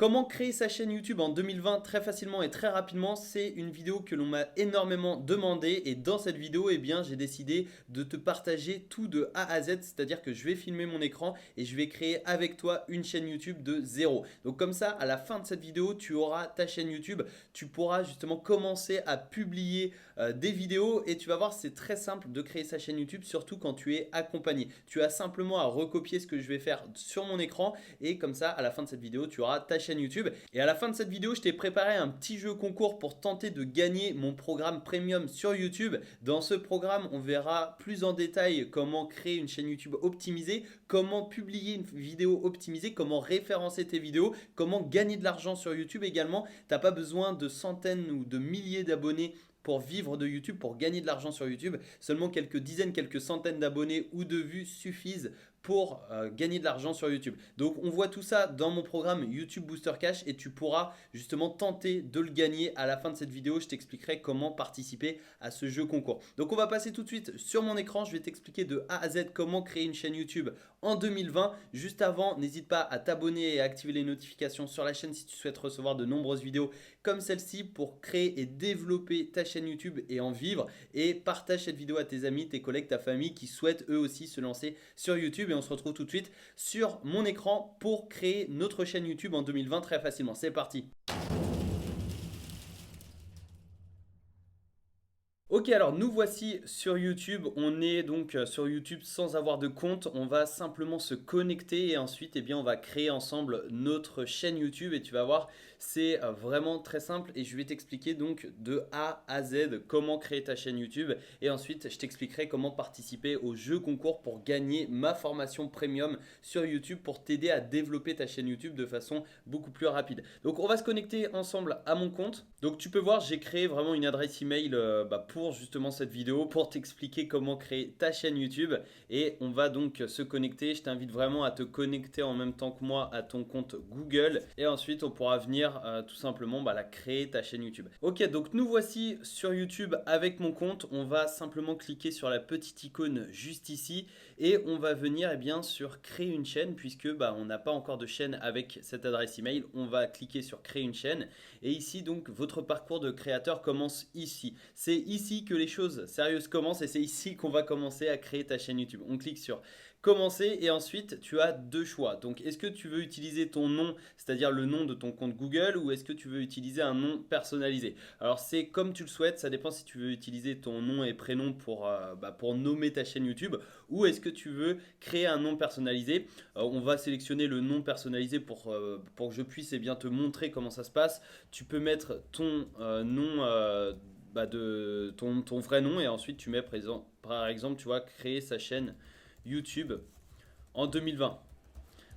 Comment créer sa chaîne YouTube en 2020 très facilement et très rapidement, c'est une vidéo que l'on m'a énormément demandé et dans cette vidéo, j'ai décidé de te partager tout de A à Z, c'est-à-dire que je vais filmer mon écran et je vais créer avec toi une chaîne YouTube de zéro. Donc comme ça, à la fin de cette vidéo, tu auras ta chaîne YouTube, tu pourras justement commencer à publier des vidéos et tu vas voir, c'est très simple de créer sa chaîne YouTube, surtout quand tu es accompagné. Tu as simplement à recopier ce que je vais faire sur mon écran et comme ça, à la fin de cette vidéo, tu auras ta chaîne YouTube. Et à la fin de cette vidéo, je t'ai préparé un petit jeu concours pour tenter de gagner mon programme premium sur YouTube. Dans ce programme, on verra plus en détail comment créer une chaîne YouTube optimisée, comment publier une vidéo optimisée, comment référencer tes vidéos, comment gagner de l'argent sur YouTube également. Tu n'as pas besoin de centaines ou de milliers d'abonnés pour vivre de YouTube, pour gagner de l'argent sur YouTube. Seulement quelques dizaines, quelques centaines d'abonnés ou de vues suffisent pour gagner de l'argent sur YouTube. Donc on voit tout ça dans mon programme YouTube Booster Cash et tu pourras justement tenter de le gagner à la fin de cette vidéo. Je t'expliquerai comment participer à ce jeu concours. Donc on va passer tout de suite sur mon écran. Je vais t'expliquer de A à Z comment créer une chaîne YouTube en 2020. Juste avant, n'hésite pas à t'abonner et à activer les notifications sur la chaîne si tu souhaites recevoir de nombreuses vidéos comme celle-ci pour créer et développer ta chaîne YouTube et en vivre. Et partage cette vidéo à tes amis, tes collègues, ta famille qui souhaitent eux aussi se lancer sur YouTube. Et on se retrouve tout de suite sur mon écran pour créer notre chaîne YouTube en 2020 très facilement. C'est parti! Ok, alors nous voici sur YouTube. On est donc sur YouTube sans avoir de compte. On va simplement se connecter et ensuite on va créer ensemble notre chaîne YouTube et tu vas voir, c'est vraiment très simple et je vais t'expliquer donc de A à Z comment créer ta chaîne YouTube et ensuite je t'expliquerai comment participer au jeu concours pour gagner ma formation premium sur YouTube pour t'aider à développer ta chaîne YouTube de façon beaucoup plus rapide. Donc on va se connecter ensemble à mon compte. Donc tu peux voir, j'ai créé vraiment une adresse email pour justement cette vidéo pour t'expliquer comment créer ta chaîne YouTube et on va donc se connecter. Je t'invite vraiment à te connecter en même temps que moi à ton compte Google et ensuite on pourra venir tout simplement la créer ta chaîne YouTube. Ok, donc nous voici sur YouTube avec mon compte. On va simplement cliquer sur la petite icône juste ici et on va venir sur créer une chaîne puisque on n'a pas encore de chaîne avec cette adresse email. On va cliquer sur créer une chaîne et ici donc votre parcours de créateur commence ici. C'est ici que les choses sérieuses commencent et c'est ici qu'on va commencer à créer ta chaîne YouTube. On clique sur commencer et ensuite tu as deux choix. Donc est-ce que tu veux utiliser ton nom, c'est-à-dire le nom de ton compte Google ou est-ce que tu veux utiliser un nom personnalisé? Alors c'est comme tu le souhaites, ça dépend si tu veux utiliser ton nom et prénom pour nommer ta chaîne YouTube ou est-ce que tu veux créer un nom personnalisé. On va sélectionner le nom personnalisé pour que je puisse te montrer comment ça se passe. Tu peux mettre ton nom de ton vrai nom et ensuite tu mets par exemple tu vois créer sa chaîne YouTube en 2020.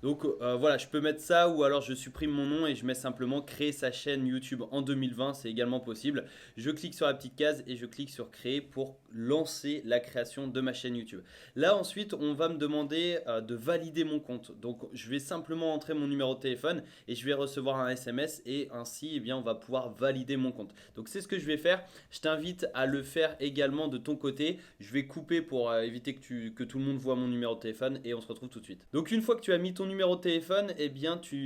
Donc voilà, je peux mettre ça ou alors je supprime mon nom et je mets simplement créer sa chaîne YouTube en 2020, c'est également possible. Je clique sur la petite case et je clique sur créer pour lancer la création de ma chaîne YouTube. Là ensuite, on va me demander de valider mon compte. Donc je vais simplement entrer mon numéro de téléphone et je vais recevoir un SMS et ainsi on va pouvoir valider mon compte. Donc c'est ce que je vais faire. Je t'invite à le faire également de ton côté. Je vais couper pour éviter que tout le monde voit mon numéro de téléphone et on se retrouve tout de suite. Donc une fois que tu as mis ton numéro de téléphone,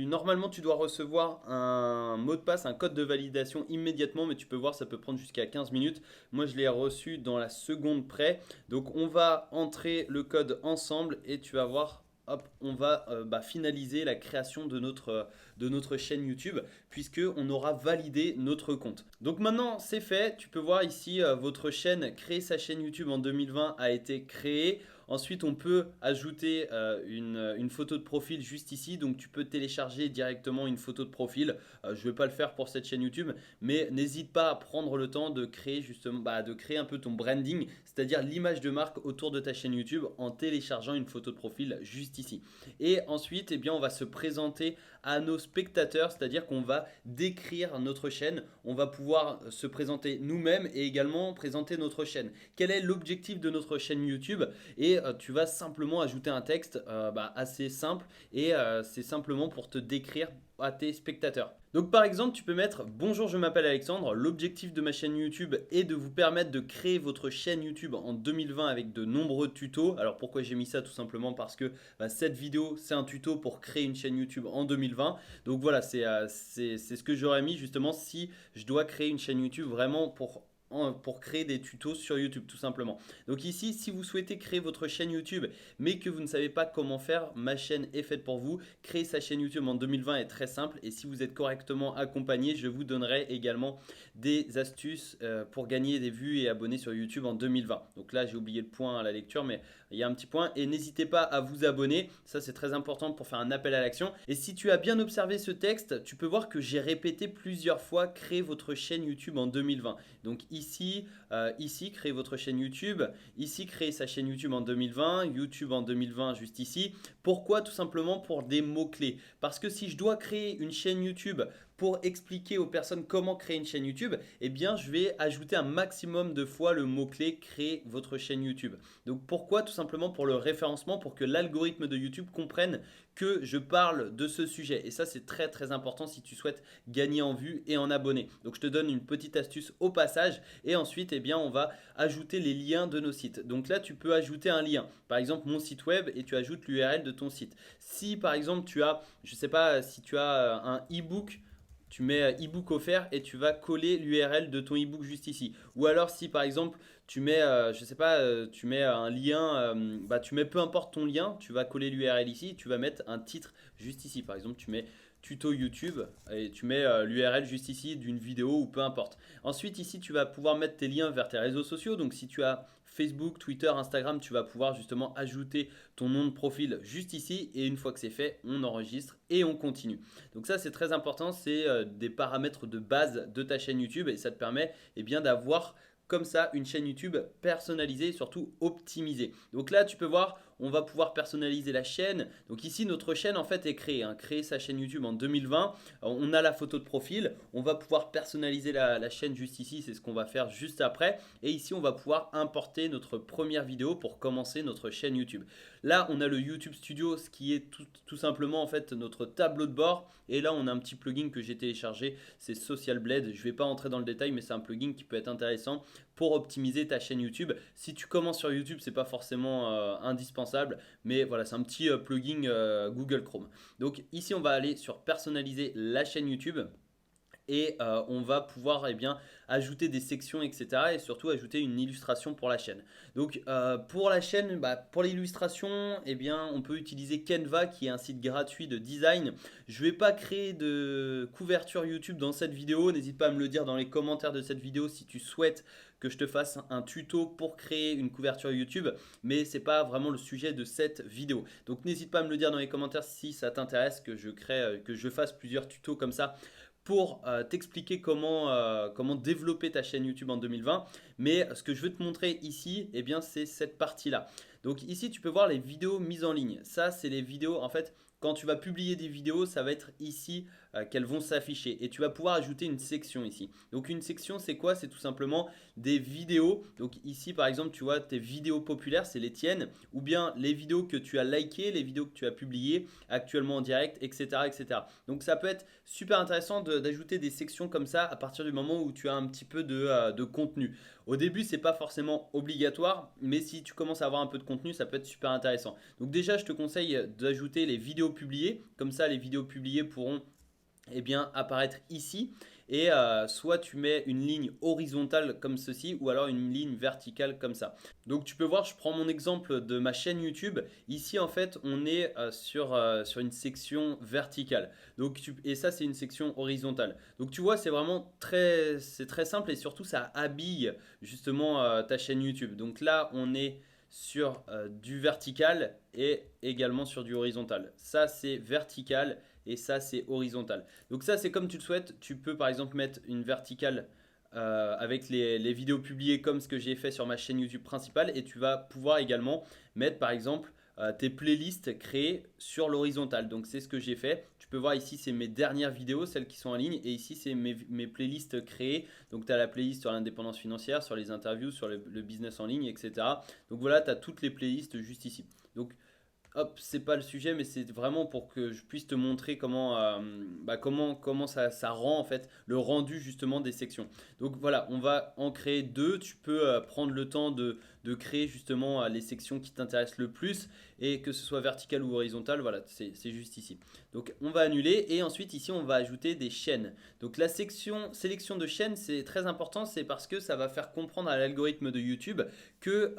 normalement tu dois recevoir un mot de passe, un code de validation immédiatement, mais tu peux voir ça peut prendre jusqu'à 15 minutes. Moi je l'ai reçu dans la seconde près. Donc on va entrer le code ensemble et tu vas voir. Hop, on va finaliser la création de notre chaîne YouTube puisqu'on aura validé notre compte. Donc maintenant c'est fait, tu peux voir ici votre chaîne, créer sa chaîne YouTube en 2020 a été créée. Ensuite, on peut ajouter une photo de profil juste ici. Donc, tu peux télécharger directement une photo de profil. Je ne vais pas le faire pour cette chaîne YouTube, mais n'hésite pas à prendre le temps de créer de créer un peu ton branding, c'est-à-dire l'image de marque autour de ta chaîne YouTube en téléchargeant une photo de profil juste ici. Et ensuite, on va se présenter à nos spectateurs, c'est-à-dire qu'on va décrire notre chaîne. On va pouvoir se présenter nous-mêmes et également présenter notre chaîne. Quel est l'objectif de notre chaîne YouTube? Et tu vas simplement ajouter un texte assez simple et c'est simplement pour te décrire à tes spectateurs. Donc par exemple, tu peux mettre bonjour, je m'appelle Alexandre. L'objectif de ma chaîne YouTube est de vous permettre de créer votre chaîne YouTube en 2020 avec de nombreux tutos. Alors pourquoi j'ai mis ça? Tout simplement parce que cette vidéo, c'est un tuto pour créer une chaîne YouTube en 2020. Donc voilà, c'est ce que j'aurais mis justement si je dois créer une chaîne YouTube vraiment pour créer des tutos sur YouTube tout simplement. Donc ici, si vous souhaitez créer votre chaîne YouTube mais que vous ne savez pas comment faire, ma chaîne est faite pour vous. Créer sa chaîne YouTube en 2020 est très simple et si vous êtes correctement accompagné, je vous donnerai également des astuces pour gagner des vues et abonnés sur YouTube en 2020. Donc là, j'ai oublié le point à la lecture, mais il y a un petit point et n'hésitez pas à vous abonner, ça c'est très important pour faire un appel à l'action. Et si tu as bien observé ce texte, tu peux voir que j'ai répété plusieurs fois créer votre chaîne YouTube en 2020. Donc ici, créer votre chaîne YouTube, ici créer sa chaîne YouTube en 2020, YouTube en 2020 juste ici. Pourquoi? Tout simplement pour des mots-clés. Parce que si je dois créer une chaîne YouTube pour expliquer aux personnes comment créer une chaîne YouTube, eh bien je vais ajouter un maximum de fois le mot-clé créer votre chaîne YouTube. Donc pourquoi? Tout simplement pour le référencement, pour que l'algorithme de YouTube comprenne que je parle de ce sujet. Et ça c'est très très important si tu souhaites gagner en vues et en abonnés. Donc je te donne une petite astuce au passage et ensuite eh bien, on va ajouter les liens de nos sites. Donc là tu peux ajouter un lien. Par exemple mon site web et tu ajoutes l'URL de ton site. Si par exemple tu as, je ne sais pas si tu as un e-book, tu mets e-book offert et tu vas coller l'URL de ton e-book juste ici. Ou alors si par exemple tu mets, je sais pas, tu mets un lien, tu mets peu importe ton lien, tu vas coller l'URL ici, tu vas mettre un titre juste ici. Par exemple, tu mets tuto YouTube et tu mets l'URL juste ici d'une vidéo ou peu importe. Ensuite ici, tu vas pouvoir mettre tes liens vers tes réseaux sociaux. Donc si tu as Facebook, Twitter, Instagram, tu vas pouvoir justement ajouter ton nom de profil juste ici et une fois que c'est fait, on enregistre et on continue. Donc ça c'est très important, c'est des paramètres de base de ta chaîne YouTube et ça te permet bien d'avoir comme ça une chaîne YouTube personnalisée et surtout optimisée. Donc là tu peux voir, on va pouvoir personnaliser la chaîne. Donc ici notre chaîne en fait est créée, créer sa chaîne YouTube en 2020. On a la photo de profil, on va pouvoir personnaliser la chaîne juste ici, c'est ce qu'on va faire juste après. Et ici on va pouvoir importer notre première vidéo pour commencer notre chaîne YouTube. Là on a le YouTube Studio, ce qui est tout simplement en fait notre tableau de bord. Et là on a un petit plugin que j'ai téléchargé, c'est Social Blade. Je ne vais pas entrer dans le détail mais c'est un plugin qui peut être intéressant pour optimiser ta chaîne YouTube. Si tu commences sur YouTube, c'est pas forcément indispensable, mais voilà, c'est un petit plugin Google Chrome. Donc ici, on va aller sur personnaliser la chaîne YouTube et on va pouvoir ajouter des sections, etc. et surtout ajouter une illustration pour la chaîne. Donc pour la chaîne, pour l'illustration, on peut utiliser Canva qui est un site gratuit de design. Je ne vais pas créer de couverture YouTube dans cette vidéo, n'hésite pas à me le dire dans les commentaires de cette vidéo si tu souhaites que je te fasse un tuto pour créer une couverture YouTube, mais ce n'est pas vraiment le sujet de cette vidéo. Donc n'hésite pas à me le dire dans les commentaires si ça t'intéresse que je fasse plusieurs tutos comme ça pour t'expliquer comment développer ta chaîne YouTube en 2020. Mais ce que je veux te montrer ici, c'est cette partie-là. Donc ici, tu peux voir les vidéos mises en ligne. Ça, c'est les vidéos, en fait, quand tu vas publier des vidéos, ça va être ici qu'elles vont s'afficher. Et tu vas pouvoir ajouter une section ici. Donc une section, c'est quoi? C'est tout simplement des vidéos. Donc ici, par exemple, tu vois tes vidéos populaires, c'est les tiennes. Ou bien les vidéos que tu as likées, les vidéos que tu as publiées actuellement en direct, etc. etc. Donc ça peut être super intéressant d'ajouter des sections comme ça à partir du moment où tu as un petit peu de contenu. Au début, ce n'est pas forcément obligatoire, mais si tu commences à avoir un peu de contenu, ça peut être super intéressant. Donc déjà, je te conseille d'ajouter les vidéos publiées. Comme ça, les vidéos publiées pourront apparaître ici. Et soit tu mets une ligne horizontale comme ceci ou alors une ligne verticale comme ça. Donc tu peux voir, je prends mon exemple de ma chaîne YouTube. Ici en fait on est sur une section verticale. Et ça c'est une section horizontale. Donc tu vois c'est très simple et surtout ça habille justement ta chaîne YouTube. Donc là on est sur du vertical et également sur du horizontal. Ça c'est vertical et ça c'est horizontal. Donc ça c'est comme tu le souhaites, tu peux par exemple mettre une verticale avec les vidéos publiées comme ce que j'ai fait sur ma chaîne YouTube principale et tu vas pouvoir également mettre par exemple tes playlists créées sur l'horizontale. Donc c'est ce que j'ai fait. Tu peux voir ici c'est mes dernières vidéos, celles qui sont en ligne et ici c'est mes playlists créées. Donc tu as la playlist sur l'indépendance financière, sur les interviews, sur le business en ligne, etc. Donc voilà, tu as toutes les playlists juste ici. Donc hop, c'est pas le sujet, mais c'est vraiment pour que je puisse te montrer comment ça rend en fait le rendu justement des sections. Donc voilà, on va en créer deux. Tu peux prendre le temps de créer justement les sections qui t'intéressent le plus et que ce soit vertical ou horizontal, voilà, c'est juste ici. Donc on va annuler et ensuite ici on va ajouter des chaînes. Donc la section sélection de chaînes, c'est très important, c'est parce que ça va faire comprendre à l'algorithme de YouTube que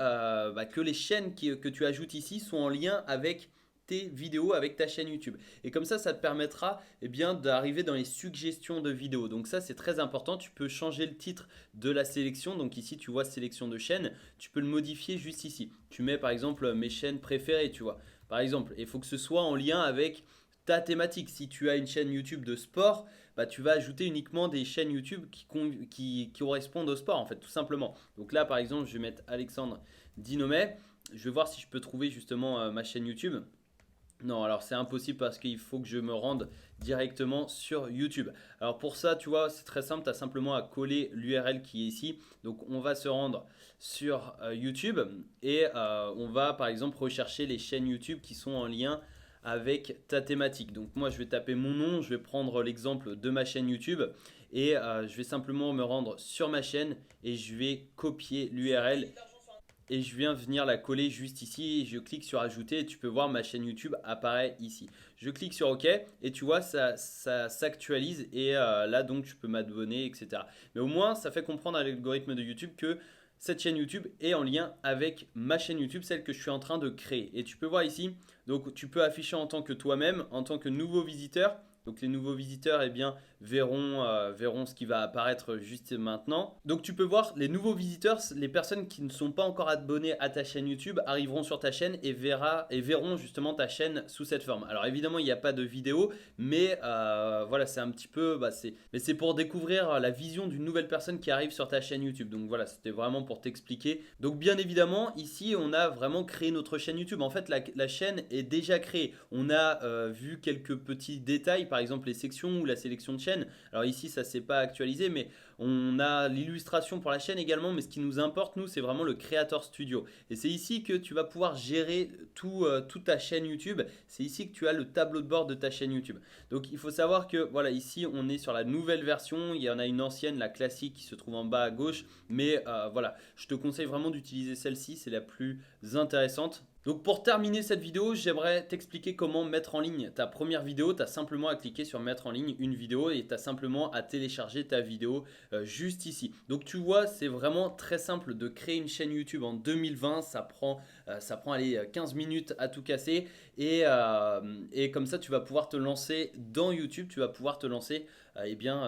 les chaînes que tu ajoutes ici sont en lien avec tes vidéos, avec ta chaîne YouTube. Et comme ça te permettra bien d'arriver dans les suggestions de vidéos. Donc ça, c'est très important. Tu peux changer le titre de la sélection. Donc ici, tu vois sélection de chaînes. Tu peux le modifier juste ici. Tu mets par exemple mes chaînes préférées, tu vois. Par exemple, il faut que ce soit en lien avec ta thématique. Si tu as une chaîne YouTube de sport, tu vas ajouter uniquement des chaînes YouTube qui correspondent au sport, en fait, tout simplement. Donc là, par exemple, je vais mettre Alexandre Dinomet. Je vais voir si je peux trouver justement ma chaîne YouTube. Non, alors c'est impossible parce qu'il faut que je me rende directement sur YouTube. Alors pour ça, tu vois, c'est très simple, tu as simplement à coller l'URL qui est ici. Donc on va se rendre sur YouTube et on va par exemple rechercher les chaînes YouTube qui sont en lien avec ta thématique. Donc moi je vais taper mon nom, je vais prendre l'exemple de ma chaîne YouTube et je vais simplement me rendre sur ma chaîne et je vais copier l'URL et je viens venir la coller juste ici. Je clique sur ajouter et tu peux voir ma chaîne YouTube apparaît ici. Je clique sur OK et tu vois ça s'actualise et là donc tu peux m'abonner, etc. Mais au moins ça fait comprendre à l'algorithme de YouTube que cette chaîne YouTube est en lien avec ma chaîne YouTube, celle que je suis en train de créer. Et tu peux voir ici, donc tu peux afficher en tant que toi-même, en tant que nouveau visiteur. Donc les nouveaux visiteurs verront ce qui va apparaître juste maintenant. Donc tu peux voir les nouveaux visiteurs, les personnes qui ne sont pas encore abonnées à ta chaîne YouTube arriveront sur ta chaîne et verront justement ta chaîne sous cette forme. Alors évidemment il n'y a pas de vidéo, mais voilà c'est un petit peu, mais c'est pour découvrir la vision d'une nouvelle personne qui arrive sur ta chaîne YouTube. Donc voilà, c'était vraiment pour t'expliquer. Donc bien évidemment ici on a vraiment créé notre chaîne YouTube. En fait la chaîne est déjà créée. On a vu quelques petits détails, par exemple les sections ou la sélection de chaînes. Alors ici ça s'est pas actualisé, mais on a l'illustration pour la chaîne également, mais ce qui nous importe nous c'est vraiment le Creator Studio. Et c'est ici que tu vas pouvoir gérer toute ta chaîne YouTube. C'est ici que tu as le tableau de bord de ta chaîne YouTube. Donc il faut savoir que voilà, ici on est sur la nouvelle version. Il y en a une ancienne, la classique, qui se trouve en bas à gauche. Mais voilà, je te conseille vraiment d'utiliser celle-ci, c'est la plus intéressante. Donc pour terminer cette vidéo, j'aimerais t'expliquer comment mettre en ligne ta première vidéo. Tu as simplement à cliquer sur mettre en ligne une vidéo et tu as simplement à télécharger ta vidéo juste ici. Donc tu vois, c'est vraiment très simple de créer une chaîne YouTube en 2020. Ça prend allez, 15 minutes à tout casser et comme ça tu vas pouvoir te lancer dans YouTube. Tu vas pouvoir te lancer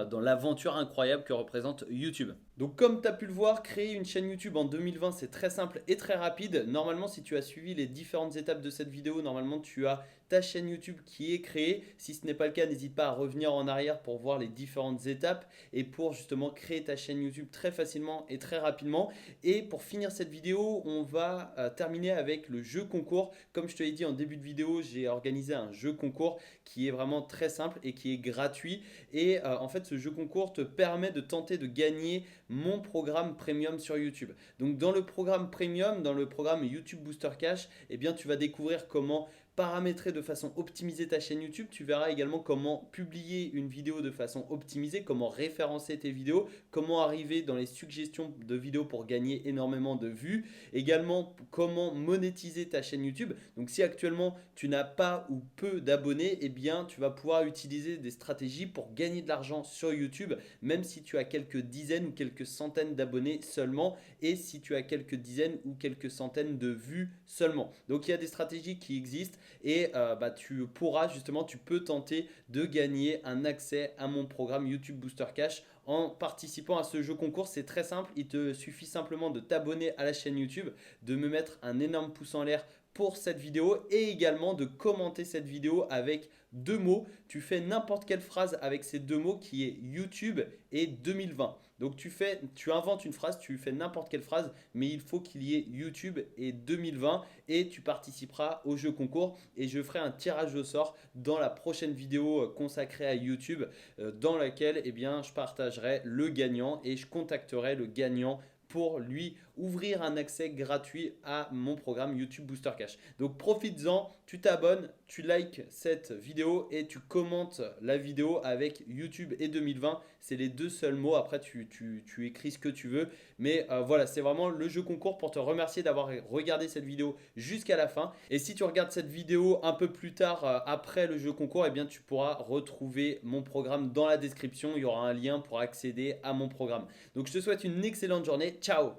dans l'aventure incroyable que représente YouTube. Donc comme tu as pu le voir, créer une chaîne YouTube en 2020 c'est très simple et très rapide. Normalement si tu as suivi les différentes étapes de cette vidéo, normalement tu as ta chaîne YouTube qui est créée. Si ce n'est pas le cas, n'hésite pas à revenir en arrière pour voir les différentes étapes et pour justement créer ta chaîne YouTube très facilement et très rapidement. Et pour finir cette vidéo, on va terminer avec le jeu concours. Comme je te l'ai dit en début de vidéo, j'ai organisé un jeu concours qui est vraiment très simple et qui est gratuit. Et en fait, ce jeu concours te permet de tenter de gagner mon programme premium sur YouTube. Donc dans le programme premium, dans le programme YouTube Booster Cash, eh bien, tu vas découvrir comment paramétrer de façon optimisée ta chaîne YouTube. Tu verras également comment publier une vidéo de façon optimisée, comment référencer tes vidéos, comment arriver dans les suggestions de vidéos pour gagner énormément de vues. Également, comment monétiser ta chaîne YouTube. Donc si actuellement tu n'as pas ou peu d'abonnés, eh bien tu vas pouvoir utiliser des stratégies pour gagner de l'argent sur YouTube, même si tu as quelques dizaines ou quelques centaines d'abonnés seulement et si tu as quelques dizaines ou quelques centaines de vues seulement. Donc il y a des stratégies qui existent et tu peux tenter de gagner un accès à mon programme YouTube Booster Cash en participant à ce jeu concours. C'est très simple, il te suffit simplement de t'abonner à la chaîne YouTube, de me mettre un énorme pouce en l'air pour cette vidéo et également de commenter cette vidéo avec deux mots. Tu fais n'importe quelle phrase avec ces deux mots qui est YouTube et 2020. Donc tu inventes une phrase, tu fais n'importe quelle phrase, mais il faut qu'il y ait YouTube et 2020 et tu participeras au jeu concours et je ferai un tirage au sort dans la prochaine vidéo consacrée à YouTube dans laquelle je partagerai le gagnant et je contacterai le gagnant pour lui ouvrir un accès gratuit à mon programme YouTube Booster Cash. Donc profites-en, tu t'abonnes, tu likes cette vidéo et tu commentes la vidéo avec YouTube et 2020. C'est les deux seuls mots. Après, tu écris ce que tu veux. Mais voilà, c'est vraiment le jeu concours pour te remercier d'avoir regardé cette vidéo jusqu'à la fin. Et si tu regardes cette vidéo un peu plus tard, après le jeu concours, eh bien, tu pourras retrouver mon programme dans la description. Il y aura un lien pour accéder à mon programme. Donc, je te souhaite une excellente journée. Ciao!